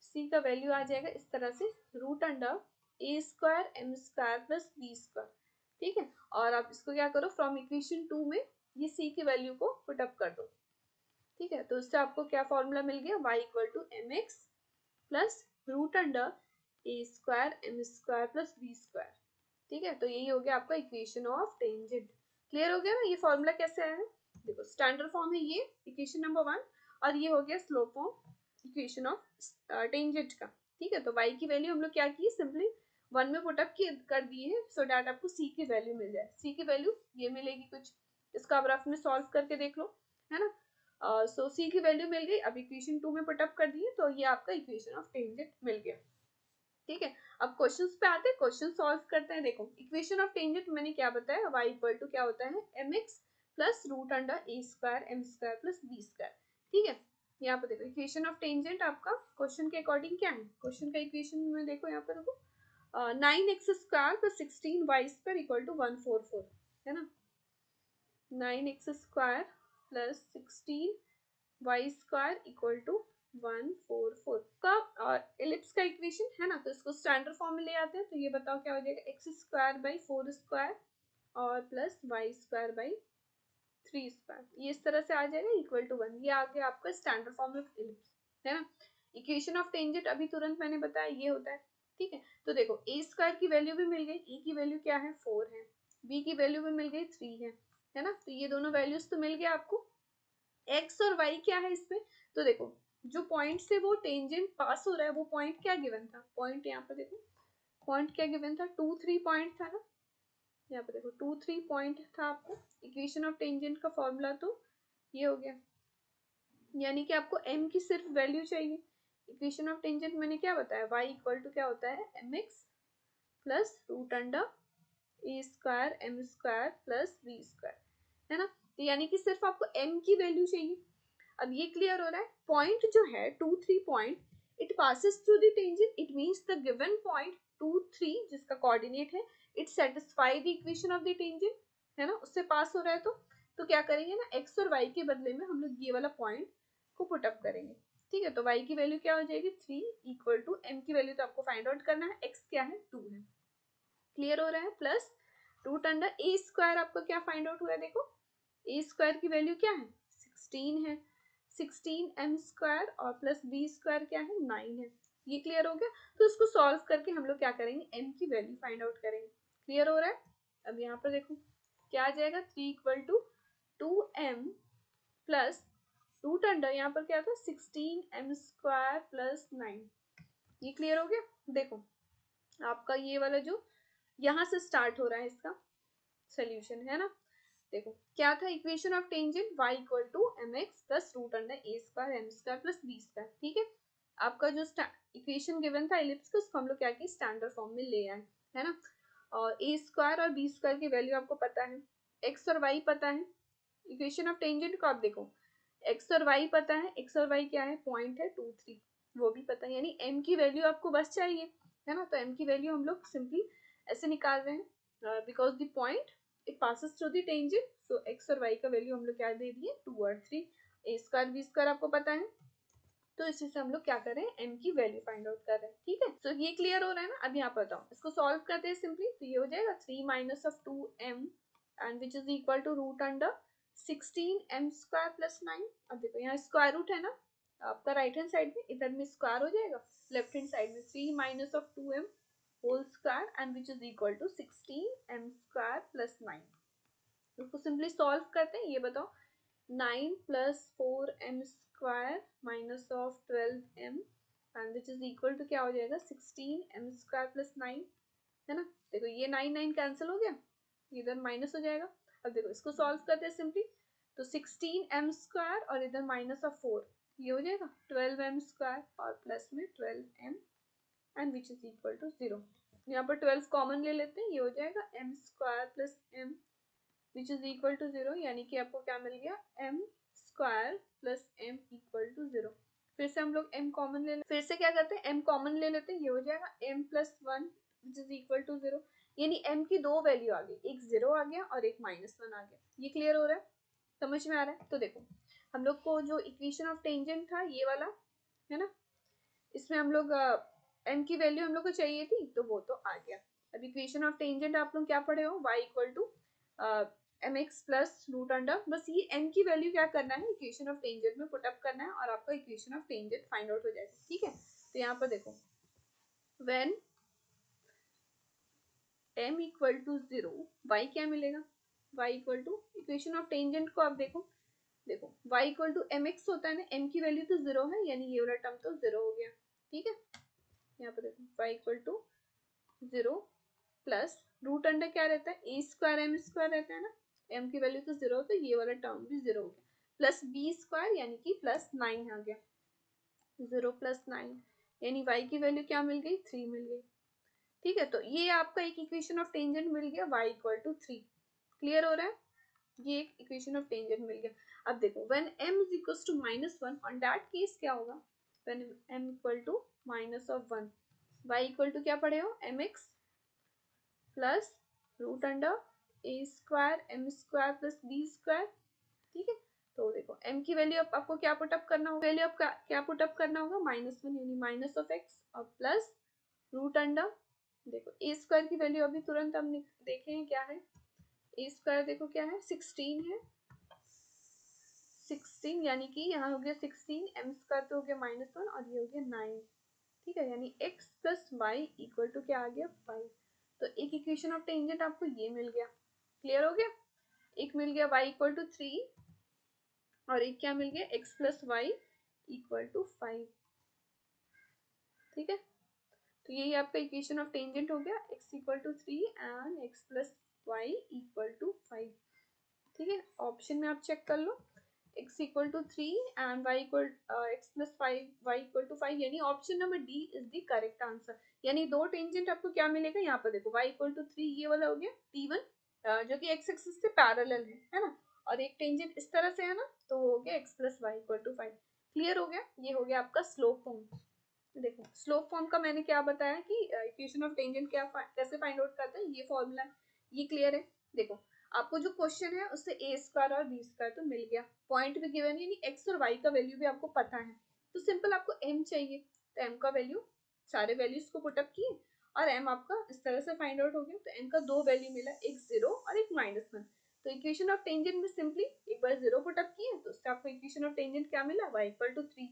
A: c का वैल्यू आ जाएगा इस तरह से √a² m² + b², ठीक है। और आप इसको क्या करो, फ्रॉम इक्वेशन 2 में ये c की वैल्यू को पुट अप कर दो, ठीक है। तो इससे आपको क्या फॉर्मूला मिल गया, y = mx + √a² m² + b², ठीक है। तो यही हो गया आपका इक्वेशन ऑफ टेंजेंट। क्लियर हो गया ना, ये फॉर्मूला कैसे आया है, देखो स्टैंडर्ड फॉर्म है ये इक्वेशन नंबर 1, और ये हो गया slope of equation of tangent का। ठीक है, तो y की वैल्यू हम लोग क्या किए, सिंपली 1 में पुट अप कर दिए है सो डैट आपको c की वैल्यू मिल जाए। c की वैल्यू ये मिलेगी कुछ, इसका अब रफ में सॉल्व करके देख लो, है ना। सो c की वैल्यू मिल गई, अब इक्वेशन 2 में पुट अप कर दिए तो ये आपका इक्वेशन ऑफ टेंजेंट मिल गया। ठीक है, अब क्वेश्चंस पे आते हैं, क्वेश्चन सॉल्व करते हैं। देखो इक्वेशन ऑफ टेंजेंट मैंने क्या बताया, y इक्वल टू क्या होता है mx plus root under a square m square plus b square. ठीक है, यहाँ पर देखो इक्वेशन ऑफ टेंजेंट आपका क्वेश्चन के अकॉर्डिंग क्या है, क्वेश्चन का इक्वेशन में देखो यहाँ पर देखो 9x square plus 16y square equal to 144, है ना। 9x square plus 16y square equal to 144 का एलिप्स का इक्वेशन है ना, तो इसको स्टैंडर्ड फॉर्म में ले आते हैं। तो ये बताओ क्या हो जाएगा, एक्स स्क्वायर बाई 4 स्क्वायर और plus Y square by 3 square, ये इस तरह से आ जाएगा इक्वल टू 1। ये आ गया आपका स्टैंडर्ड फॉर्म ऑफ एलिप्स, है ना। इक्वेशन ऑफ टेंजेंट अभी तुरंत मैंने बताया ये होता है। ठीक है, तो देखो ए स्क्वायर की वैल्यू भी मिल गई, ई की वैल्यू क्या है 4 है, बी की वैल्यू भी मिल गई 3 है ना। तो ये दोनों वैल्यूज तो मिल गया आपको। एक्स और वाई क्या है इसमें, तो देखो जो पॉइंट से वो टेंजेंट पास हो रहा है वो पॉइंट क्या गिवन था, पॉइंट यहाँ पर देखो पॉइंट क्या गिवन था, 2 3 पॉइंट था ना, यहाँ पे देखो 2 3 पॉइंट था आपको। इक्वेशन ऑफ टेंजेंट का फॉर्मूला तो ये हो गया, यानी कि आपको m की सिर्फ वैल्यू चाहिए। इक्वेशन ऑफ टेंजेंट मैंने क्या बताया, y इक्वल टू क्या होता है mx प्लस रूट अंडर ए square M square plus B square, है ना। तो यानी कि सिर्फ आपको m की वैल्यू चाहिए। अब ये क्लियर हो रहा है, पॉइंट जो है 2 3 point it passes through the tangent, it means the given point 2 3 जिसका कोऑर्डिनेट है it satisfy the equation of the tangent, है ना, उससे पास हो रहा है। तो क्या करेंगे ना, x और y के बदले में हम लोग ये वाला पॉइंट को पुट अप करेंगे। ठीक है, तो y की वैल्यू क्या हो जाएगी 3 इक्वल टू m की वैल्यू तो आपको फाइंड आउट करना है, x क्या है 2 है, क्लियर हो रहा है। प्लस रूट अंडर ए स्क्वायर आपका क्या फाइंड आउट हुआ है, देखो ए स्क्वायर की वैल्यू क्या है 16 है, 16 m स्क्वायर और प्लस b स्क्वायर क्या है 9 है, ये क्लियर हो गया। तो इसको सॉल्व करके हम लोग क्या करेंगे, m की वैल्यू फाइंड आउट करेंगे, क्लियर हो रहा है। अब यहाँ पर देखो क्या आ जाएगा 3 equal to 2m plus root under यहाँ पर क्या था 16m स्क्वायर प्लस 9, ये क्लियर हो गया। देखो आपका ये वाला जो यहाँ से स्टार्ट हो रहा है इसका सोल्यूशन, है ना। देखो क्या था, equation of tangent y equal to mx plus root under A square M square plus B square. ठीक है, आपका जो इक्वेशन गिवन था एलिप्स का उसको हम लोग क्या किए स्टैंडर्ड फॉर्म में ले आए, है ना। और ए स्क्वायर और बी स्क्वायर की वैल्यू आपको पता है, एक्स और वाई पता है। इक्वेशन ऑफ टेंजेंट को आप देखो एक्स और वाई पता है, एक्स और वाई क्या है पॉइंट है 2 3 वो भी पता है, यानी m की वैल्यू आपको बस चाहिए, है ना। तो m की वैल्यू हम लोग सिंपली ऐसे निकाल रहे हैं, because the point it passes through the tangent, so x और y का वैल्यू हम लोग क्या दे दिए 2 और 3, a स्क्वायर b स्क्वायर आपको पता है, तो इसी से हम लोग क्या कर रहे हैं m की वैल्यू फाइंड आउट कर रहे हैं। ठीक है, सो ये क्लियर हो रहा है ना। अब यहाँ पर बताओ इसको सॉल्व करते हैं सिंपली, तो ये हो जाएगा 3 minus of 2m and which is equal to root under 16m square plus 9। अब देखो यहाँ स्क्वायर रूट है ना, आपका राइट हैंड साइड में इधर में स्क्वायर हो जाएगा, लेफ्ट हैंड साइड में 3 minus of 2m whole square and which is equal to 16m square plus 9। इसको सिंपली सॉल्व करते हैं, ये बताओ 9 plus 4m square minus of 12m and which is equal to क्या हो जाएगा 16m स्क्वायर प्लस 9, है ना। देखो ये 9 9 कैंसिल हो गया, इधर माइनस हो जाएगा। अब देखो इसको सॉल्व करते हैं सिंपली, तो 16m स्क्वायर और इधर माइनस ऑफ 4 ये हो जाएगा 12m स्क्वायर और प्लस में 12m and which is equal to 0। यहाँ पर 12 कॉमन ले लेते हैं, ये हो जाएगा m square plus m which is equal to 0, यानी कि आपको क्या मिल गया m square plus m equal to 0। फिर से हम लोग m कॉमन ले फिर से क्या करते हैं m कॉमन ले लेते हैं, ये हो जाएगा m plus 1 which is equal to 0, यानी m की दो वैल्यू आ गई, एक 0 आ गया और एक -1 आ गया। ये क्लियर हो रहा है, समझ में आ रहा है। तो देखो हम लोग को जो इक्वेशन ऑफ टेंजेंट था ये वाला, है ना, इसमें हम लोग m की वैल्यू हम लोग को चाहिए थी तो वो तो आ गया। अब इक्वेशन ऑफ टेंजेंट आप लोग क्या पढ़े हो, y equal to mx plus root under, बस ये m की वैल्यू क्या करना है इक्वेशन ऑफ टेंजेंट में पुट अप करना है और आपका equation of tangent find out हो जाएगा। ठीक है, तो यहाँ पर देखो when m equal to 0 y क्या मिलेगा, y equal to equation of tangent को आप देखो देखो y equal to m x होता है ना, m की वैल्यू तो 0 है, यानी ये वाला टर्म तो 0 हो गया। ठीक है, यहाँ पर देखो y equal to 0 plus root under क्या रहता है, ए स्क्वायर एम स्क्वायर रहता है ना, m की वैल्यू तो 0, तो ये वाला टर्म भी 0 हो गया, प्लस बी स्क्वायर यानी कि प्लस 9 आ गया, 0 प्लस 9 यानी y की वैल्यू क्या मिल गई, 3 मिल गई। ठीक है, तो ये आपका एक इक्वेशन ऑफ टेंजेंट मिल गया y इक्वल टू 3। क्लियर हो रहा है, ये एक इक्वेशन ऑफ टेंजेंट मिल गया। अब देखो when m is equal to -1 on that case क्या होगा, when m equal to -1 y equal to क्या पढ़े हो, mx प्लस रूट अंडर ए square M square plus B square. ठीक है, तो देखो m की वैल्यू आपको क्या पुटअप करना होगा, वैल्यू आपका क्या पुटअप करना होगा, -1 यानी माइनस ऑफ x और प्लस रूट अंडर, देखो ए स्क्वायर की वैल्यू अभी तुरंत हम देखे हैं क्या है, ए स्क्वायर देखो क्या है, 16 है, 16 यानी कि यहाँ हो गया 16, एम स्क्वायर तो हो गया -1 और ये हो गया 9। ठीक है, यानी x plus y equal to क्या आ गया, 5। तो एक इक्वेशन ऑफ टेंजेंट आपको ये मिल गया। क्लियर हो गया, एक मिल गया y इक्वल टू 3 और एक क्या मिल गया, x plus y equal to 5। ठीक है, तो यही आपका इक्वेशन ऑफ टेंजेंट हो गया, x equal to 3 and x plus y equal to 5। ठीक है, ऑप्शन में आप चेक कर लो, x equal to 3 and y equal x plus 5 y equal to 5, यानी option number D is the correct answer. यानी दो टेंजेंट आपको क्या मिलेगा, यहाँ पर देखो y इक्वल टू 3 ये वाला हो गया T1 जो कि x एक्सिस से पैरेलल है ना, और एक टेंजेंट इस तरह से है ना, तो हो गया x plus y equal to 5। Clear हो गया, ये हो गया आपका स्लोप फॉर्म। देखो स्लोप फॉर्म का मैंने क्या बताया कि इक्वेशन ऑफ टेंजेंट कैसे फाइंड आउट करते हैं, ये फॉर्मूला है, ये क्लियर है। देखो आपको जो क्वेश्चन है उससे ए स्क्वायर और बी स्क्वायर तो मिल गया, पॉइंट भी गिवन है, यानी एक्स और वाई का वैल्यू भी आपको पता है, तो सिंपल आपको एम चाहिए, तो एम का वैल्यू सारे वैल्यूज को पुटअप किए और एम आपका इस तरह से फाइंड आउट हो गया। तो एम का दो वैल्यू मिला, एक 0 और एक -1। तो इक्वेशन ऑफ टेंजेंट में सिंपली एक बार 0 पुटअप किए तो उससे आपको इक्वेशन ऑफ टेंजेंट क्या मिला, y इक्वल टू 3,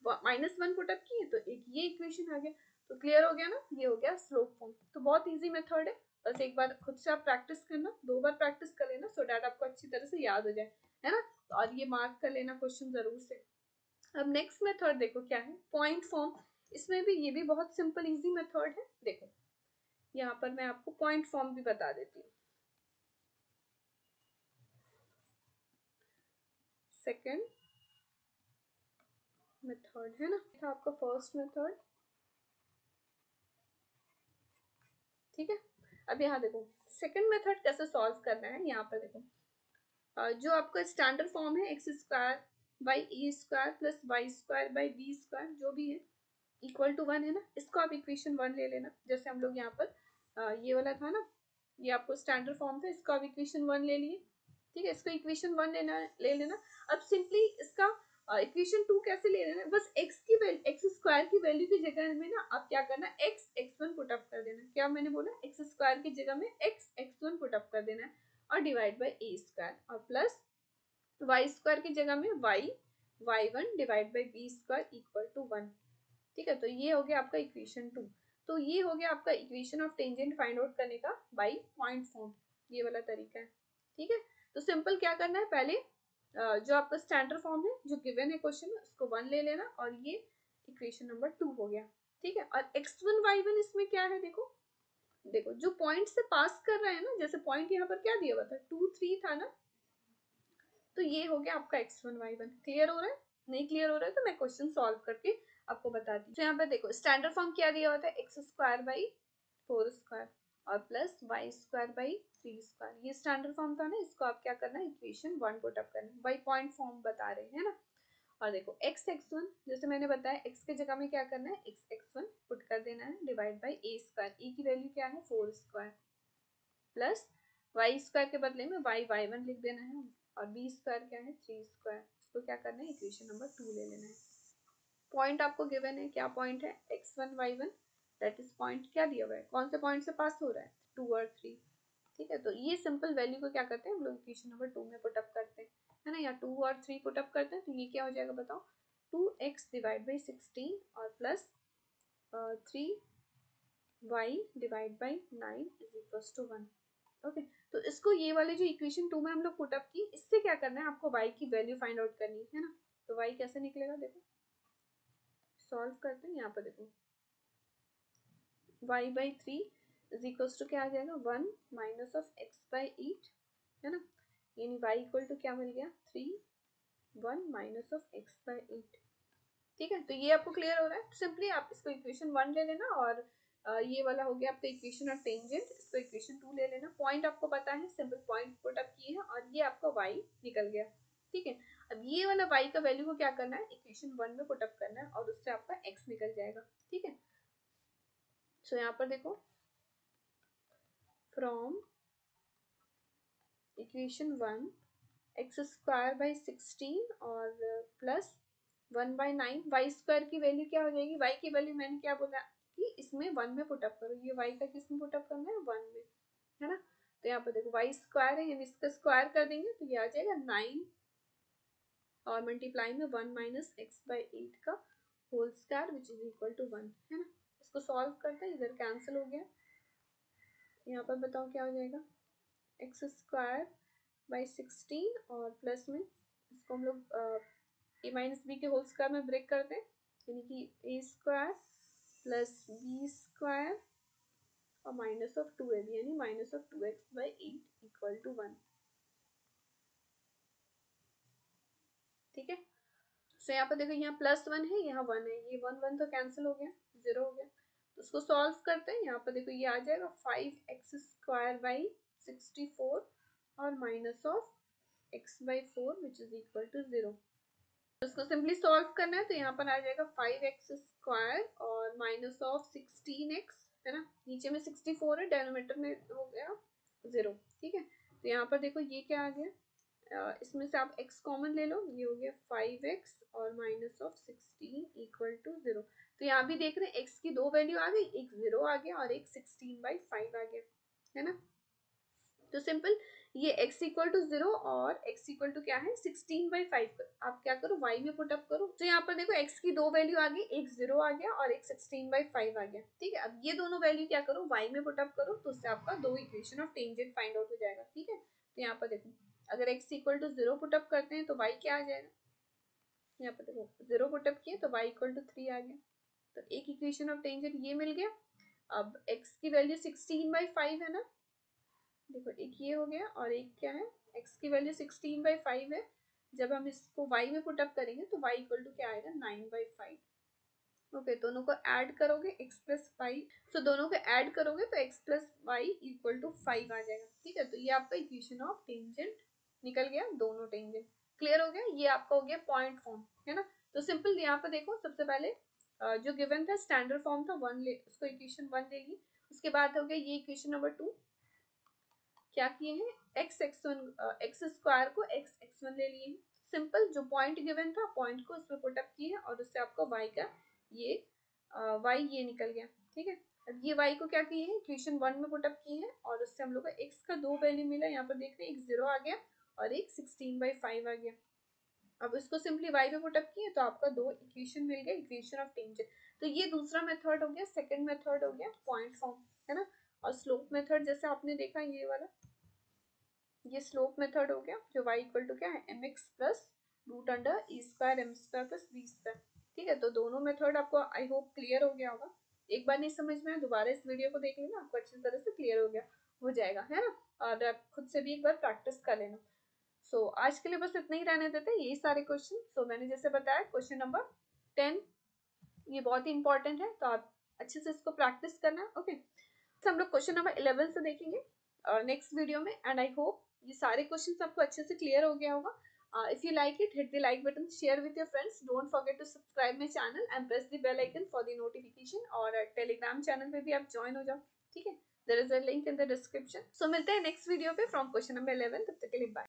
A: -1 पुटअप किए तो एक ये इक्वेशन आ गया। तो क्लियर हो गया ना, ये हो गया स्लोप फॉर्म। तो बहुत इजी मेथड है, बस एक बार खुद से आप प्रैक्टिस करना, 2 बार प्रैक्टिस कर लेना, सो दैट आपको अच्छी तरह से याद हो जाए, है ना। और ये मार्क कर लेना क्वेश्चन जरूर से। अब नेक्स्ट मेथड देखो क्या है, पॉइंट फॉर्म। इसमें भी ये भी बहुत सिंपल इजी मेथड है। देखो यहाँ पर मैं आपको पॉइंट फॉर्म भी बता देती हूँ। सेकेंड मेथड है ना, था आपका फर्स्ट मेथड। ठीक है, अब यहाँ देखो सेकंड मेथड कैसे सॉल्व करना है। यहाँ पर देखो जो आपका स्टैंडर्ड फॉर्म है x square by A square plus Y square by B square जो भी है इक्वल टू 1 है ना, इसको आप इक्वेशन 1 ले लेना। जैसे हम लोग यहाँ पर ये वाला था ना, ये आपको स्टैंडर्ड फॉर्म था, इसको आप इक्वेशन 1 ले लिए। ठीक है, इसको इक्वेशन 1 ले लेना। अब सिंपली इसका इक्वेशन 2 कैसे ले लेना, बस x की वैल्यू, एक्स स्क्वायर की वैल्यू की जगह में ना आप क्या करना, x x1 पुट अप कर देना। क्या मैंने बोला, एक्स स्क्वायर की जगह में x x1 पुट अप कर देना है और डिवाइड बाय ए स्क्वायर और प्लस वाई स्क्वायर की जगह में y y1 divide by B square equal to 1। ठीक है, तो ये हो गया आपका इक्वेशन 2। तो ये हो गया आपका equation of tangent find out करने का बाय पॉइंट फॉर्म, ये वाला तरीका है। ठीक है, तो सिंपल क्या करना है, पहले जो आपका स्टैंडर्ड फॉर्म है जो गिवन है क्वेश्चन में उसको 1 ले लेना और ये इक्वेशन नंबर 2 हो गया। ठीक है, और x1 y1 इसमें क्या है, देखो देखो जो पॉइंट से पास कर रहा है ना, जैसे पॉइंट यहाँ पर क्या दिया हुआ था 2 3 था ना, तो ये हो गया आपका x1 y1। क्लियर हो रहा है, नहीं क्लियर हो रहा है तो मैं क्वेश्चन सॉल्व करके आपको बताती हूँ। तो यहाँ पे देखो स्टैंडर्ड फॉर्म क्या दिया हुआ था, एक्स स्क्वायर बाई 4 स्क्वायर और plus Y square by 3 square, ये स्टैंडर्ड फॉर्म था ना, इसको आप क्या करना है, इक्वेशन 1 पुट अप करना, बाई पॉइंट फॉर्म बता रहे हैं ना। और देखो x x1 जैसे मैंने बताया, x के जगह में क्या करना है, x x1 पुट कर देना है डिवाइड बाई ए स्क्वायर, ए की वैल्यू क्या है 4 स्क्वायर प्लस वाई स्क्वायर के बदले में y y1 लिख देना है और बी स्क्वायर क्या है 3 स्क्वायर, इसको क्या करना है, इक्वेशन नंबर 2 ले लेना है। पॉइंट आपको गिवन है, क्या पॉइंट है, x1 y1, that is point क्या दिया हुआ है, कौन से पॉइंट से पास हो रहा है 2 और 3। ठीक है, तो ये सिंपल वैल्यू को क्या करते हैं हम लोग इक्वेशन नंबर 2 में पुट अप करते हैं, है ना, या 2 और 3 पुट अप करते हैं, तो ये क्या हो जाएगा बताओ, 2x डिवाइड बाई 16 और plus 3y divide by 9 is equal to 1। Okay तो इसको ये वाले जो इक्वेशन 2 में हम लोग पुट अप की, इससे क्या करना है, आपको y की वैल्यू फाइंड आउट करनी है ना। तो y कैसे निकलेगा, देखो सॉल्व करते हैं। यहाँ पर देखो y/3 इज इक्वल्स टू क्या आ जाएगा, 1 माइनस ऑफ x/8 है ना, यानी y इक्वल टू क्या मिल गया, 3 1 माइनस ऑफ x/8। ठीक है, तो ये आपको क्लियर हो रहा है। सिंपली आप इसको इक्वेशन 1 ले लेना और ये वाला हो गया आपका इक्वेशन ऑफ टेंजेंट, इसको इक्वेशन 2 ले लेना। पॉइंट आपको पता है, सिंपल पॉइंट पुट अप किए हैं और ये आपका y निकल गया। ठीक है, अब ये वाला y का वैल्यू को क्या करना है, इक्वेशन 1 में पुट अप करना है और उससे आपका x निकल जाएगा। ठीक है, सो यहाँ पर देखो फ्रॉम इक्वेशन 1 x² और प्लस 1/9 वाई स्क्वायर की वैल्यू क्या हो जाएगी, y की वैल्यू मैंने क्या बोला कि इसमें 1 में पुट अप करो, ये y का किस में पुट अप करना है, 1 में, है ना। तो यहाँ पर देखो वाई स्क्वायर है, यानी इसका स्क्वायर कर देंगे तो ये आ जाएगा 9 और मल्टीप्लाई में 1 माइनस x/8 का whole square which is equal to 1, है ना। इसको सॉल्व करते हैं, इधर कैंसिल हो गया। यहाँ पर बताओ क्या हो जाएगा, x²/16 और प्लस में इसको हम लोग a माइनस बी के होल स्क्वायर में ब्रेक करते हैं, यानी कि a² प्लस b² और माइनस ऑफ 2ab यानी minus of 2x/8 equal to 1। ठीक है, सो यहाँ पर देखो यहाँ +1 है, यहाँ 1 है, ये 1 1 तो कैंसिल हो गया, 0 हो गया। तो उसको सॉल्व करते हैं। यहाँ पर देखो ये आ जाएगा 5x²/64 और minus of x/4 which is equal to 0। उसको सिंपली सॉल्व करना है, तो यहाँ पर आ जाएगा 5x² और माइनस ऑफ 16x, है ना, नीचे में 64 है, डिनोमिनेटर में हो गया 0। ठीक है, तो यहाँ पर देखो ये क्या आ गया, इसमें से आप x कॉमन ले लो, ये हो गया 5x और माइनस ऑफ 16 इक्वल टू 0। तो यहाँ भी देख रहे हैं x की दो वैल्यू आ गई, एक 0 आ गया और एक 16/5 आ गया, है ना। तो सिंपल ये x इक्वल टू 0 और x इक्वल टू क्या है 16/5, आप क्या करो y में पुट अप करो। तो यहाँ पर देखो x की दो वैल्यू आ गई, एक 0 आ गया और एक 16/5 आ गया। ठीक है, अब ये दोनों वैल्यू क्या करो y में पुट अप करो, तो उससे आपका दो equation of tangent find out हो जाएगा। ठीक है, तो यहाँ पर देखो अगर x equal to 0 put up करते हैं तो y क्या आ जाएगा, यहाँ पर देखो 0 पुट अप किए तो y इक्वल टू 3 आ गया। तो एक इक्वेशन ऑफ टेंजेंट ये मिल गया। अब x की वैल्यू 16/5 है ना, देखो एक ये हो गया और एक क्या है, x की वैल्यू 16/5 है। जब हम इसको y में पुट अप करेंगे तो y इक्वल टू क्या आएगा 9/5। ओके, दोनों को ऐड करोगे x प्लस 5, तो दोनों को ऐड करोगे तो x plus y equal to 5 आ जाएगा। ठीक है, तो ये आपका इक्वेशन ऑफ टेंजेंट निकल गया, दोनों टेंजेंट क्लियर हो गया। ये आपका हो गया पॉइंट फॉर्म, है ना। तो सिंपल यहाँ पर देखो सबसे पहले जो गिवन था स्टैंडर्ड फॉर्म था 1 ले, उसको इक्वेशन 1 लेगी। उसके बाद हो गया ये इक्वेशन नंबर 2, क्या किए हैं x² को x(x1) ले लिए। सिंपल जो पॉइंट गिवन था पॉइंट को उसमें पुट अप किए और उससे आपका y का ये y ये निकल गया। ठीक है, अब ये y को क्या किए हैं इक्वेशन 1 में पुट अप किए हैं और उससे हम लोग को x का दो वैल्यू मिला। यहाँ पर देख रहे हैं एक 0 आ गया और एक 16/5 आ गया। अब इसको सिंपली y पे पुट अप किए तो आपका दो इक्वेशन मिल गया, इक्वेशन ऑफ टेंजेंट। तो ये दूसरा मेथड हो गया, सेकंड मेथड हो गया पॉइंट फॉर्म, है ना। और स्लोप मेथड जैसे आपने देखा ये वाला, ये स्लोप मेथड हो गया जो y इक्वल टू क्या है mx plus root under e² m² plus b²। ठीक है, तो दोनों मेथड आपको आई होप क्लियर हो गया होगा। एक बार नहीं समझ में आया दोबारा इस वीडियो को देख लेना, आपको अच्छी तरह से क्लियर हो जाएगा, है ना। और आप खुद से भी एक बार प्रैक्टिस कर लेना। सो आज के लिए बस इतना ही रहने देते हैं, यही सारे क्वेश्चन। सो मैंने जैसे बताया क्वेश्चन नंबर 10 ये बहुत ही इंपॉर्टेंट है, तो आप अच्छे से इसको प्रैक्टिस करना। ओके, तो हम लोग क्वेश्चन नंबर 11 से देखेंगे नेक्स्ट वीडियो में। एंड आई होप ये सारे क्वेश्चंस आपको अच्छे से क्लियर हो गया होगा। If you like it hit the like button, share with your friends, don't forget to subscribe my channel and press the bell icon for the notification. और Telegram channel पे भी आप ज्वाइन हो जाओ। ठीक है, there is a link in the description. So मिलते हैं नेक्स्ट वीडियो पे फ्रॉम क्वेश्चन नंबर 11। तब तक के लिए बाय।